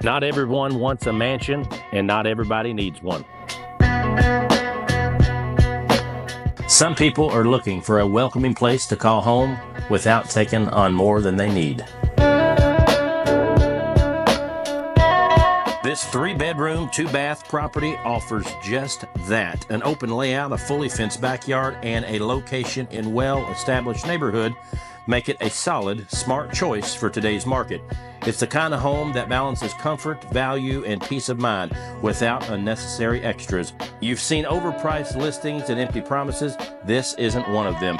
Not everyone wants a mansion, and not everybody needs one. Some people are looking for a welcoming place to call home without taking on more than they need. This 3-bedroom, 2-bath property offers just that. An open layout, a fully fenced backyard, and a location in well-established neighborhood make it a solid, smart choice for today's market. It's the kind of home that balances comfort, value, and peace of mind without unnecessary extras. You've seen overpriced listings and empty promises. This isn't one of them.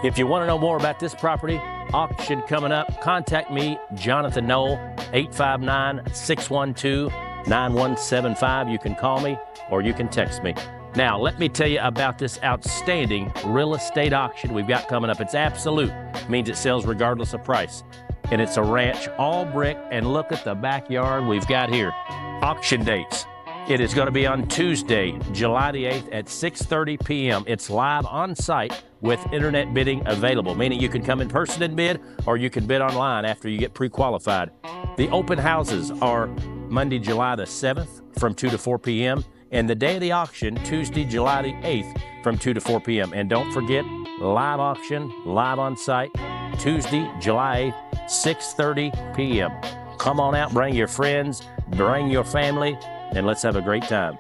If you want to know more about this property, auction coming up, contact me, Jonathan Noel, 859-612-9175. You can call me or you can text me. Now, let me tell you about this outstanding real estate auction we've got coming up. It's absolute, means it sells regardless of price. And it's a ranch, all brick, and look at the backyard we've got here. Auction dates. It is going to be on Tuesday, July the 8th at 6:30 p.m. It's live on site with internet bidding available, meaning you can come in person and bid, or you can bid online after you get pre-qualified. The open houses are Monday, July the 7th from 2 to 4 p.m. and the day of the auction, Tuesday, July the 8th from 2 to 4 p.m. And don't forget, live auction, live on site, Tuesday, July 8th, 6:30 p.m. Come on out, bring your friends, bring your family, and let's have a great time.